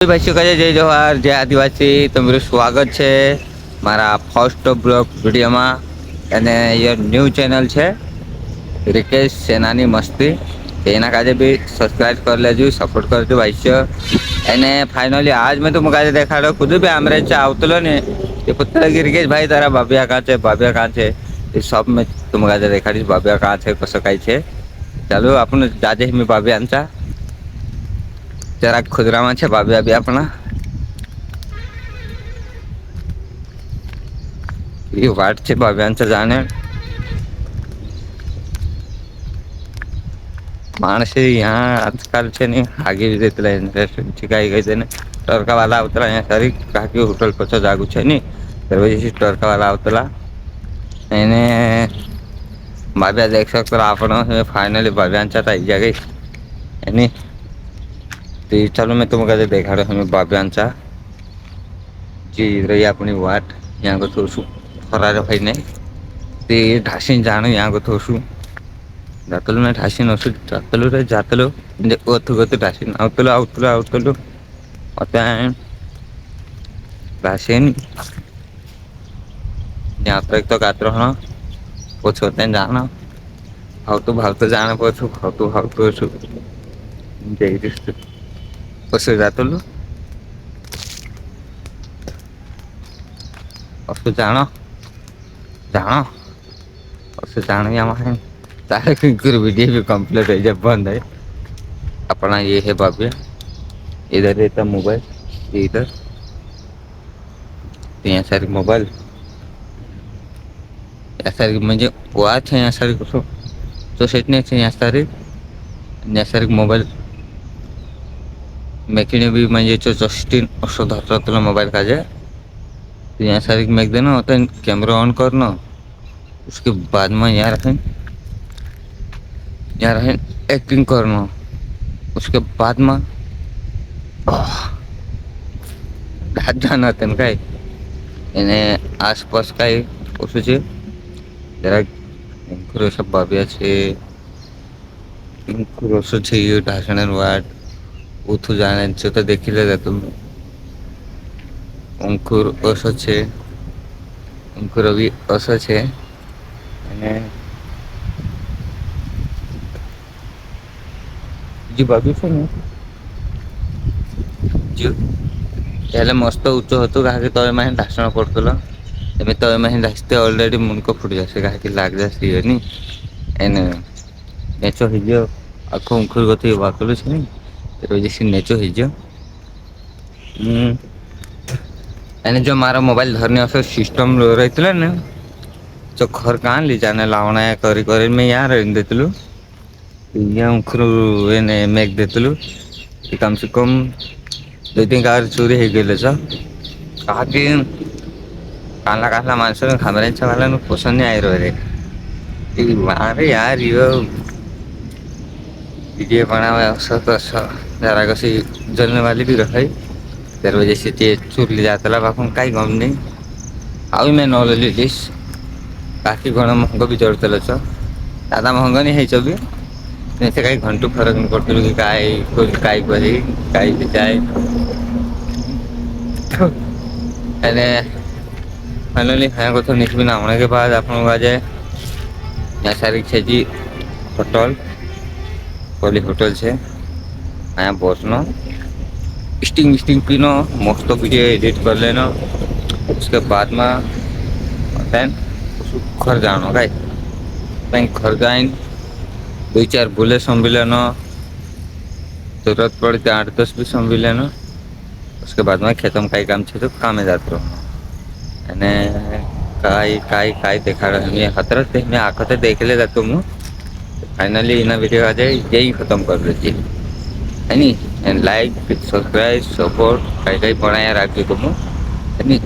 ભાઈ શું કહે જય જવાહર જય આદિવાસી તમારું સ્વાગત છે મારા ફર્સ્ટ બ્લોગ વિડીયોમાં અને એ ન્યૂ ચેનલ છે रिकेश सेनानी मस्ती एना काजे भी सब्सक्राइब कर लेजो सपोर्ट करजो भाई एने फाइनली आज मैं तुम काजे देखाड़ो खुद भी आमरे आवतलो ने ये पुत्र की रिकेश भाई तारा बाबिया कहाँ छे ये सब में तुम काजे देखाड़ीश बाबिया कहाँ छे कसं काय छे चालो आपण जाजे मी बाबियांचा जरा खुदरामा छे बाबिया बी आपणा ये वाट छे बाबियांचा जाणे माणस यहाँ आजकाल छे नहीं आगे भी देते इंटरेस्ट गई ने टरका वाला आवतला यहाँ सारी काकी होटल पछो जागू छे नहीं वजह टरका वाला आवतला एने बाबिया देख सकते आपण फाइनली बाबियांचा आई जा गई एनी तो चलो मैं तुम कदे देखाड़ो हमें बाबियांचा जी रही अपनी वाट यहाँ को थोड़ू फरार भाई ने ते ढासी जाणो यहाँ को थोड़ू जातलो मैं ढासी नसू जातलो रे जातलो म्हणजे ओथू गतू ढासी आवतलो आता ढासी यहाँ तो एक तो गात्र हाँ पोछो होते जाना भावतो जाना पोछो भावतो छू पोछो जातलो असो जानो असो जानो यहाँ तारे वीडियो भी कंप्लीट हो जाए बंद है अपना ये है बाबिया इधर रहता मोबाइल इधर तो यहाँ सारी मोबाइल या सारी म्हणजे वाच है यहाँ सारी कसो तो सेट नहीं है यहाँ सारी मोबाइल मेकिने भी म्हणजे जो जस्टिन असो धरता तुला मोबाइल का जाए तो यहाँ सारी मेक देना होता है कैमरा ऑन करना उसके बाद में यहाँ रहे एक्टिंग करना उसके बाद में घात जाना तेन काय एने आसपास काय ओछું છે જરાક सब बाबिया છે ઓછું છે ये ढासण वाट उथू जाने છે તો देखी ले तुम अंकुर ओछો છે अंकुर भी ओछો છે અને जी बाबी छे ने जी पहले मस्त ऊंचो हतो काहे तो एमां ढासण पड़तलो एमे तो एमां ढासते ऑलरेडी मुनको फुट जासे काहे लाग जासे नी एने नेचो हिजो आखो अंकुर गति वाकलो छे ने तो वजह से नेचो हिजो एने जो मारा मोबाइल धरने असो सिस्टम रहतलो ने जो घर कहाँ ली जाने लावना करी मैं यहाँ रही देतलू यहाँ अंकुर एने मेक देतलू कम से कम 2-3 कार चोरी हो गए कहा कि काला मानस खामऱ्यांच्या वाला पसंद नहीं आई रहा रे अरे यार यो वीडियो बनावे जरा कसी जलने वाली भी रही तेरे वजह से ते चुरली जाता बापन कहीं गम नहीं आई मैं नॉलेज लीस काफी घना महंगा भी जड़ते ज़्यादा महंगा नहीं है भी ऐसे काही घंटू फरक नहीं पड़ते कि काय बजे काय जाए फाइनली यहाँ को तो निकल आने के बाद आप लोग आ जाए यहाँ सारी है जी होटल कोली होटल से यहाँ बसनो स्टिंग पीनो मस्त वीडियो एडिट कर लेना उसके बाद में घर जानो कहीं घर जाए 2-4 भूले संभी लेना जरूरत पड़ती 8-10 भी संभी लेना उसके बाद में खेतों में कई काम छे तो काम जाते रहो काई देखा रहा खतरा थे मैं आखते देख ले जाता हूँ फाइनली इन वीडियो आ जाए यही खत्म कर देती है नी एंड लाइक सब्सक्राइब सपोर्ट कई बनाया रखी तुम है नी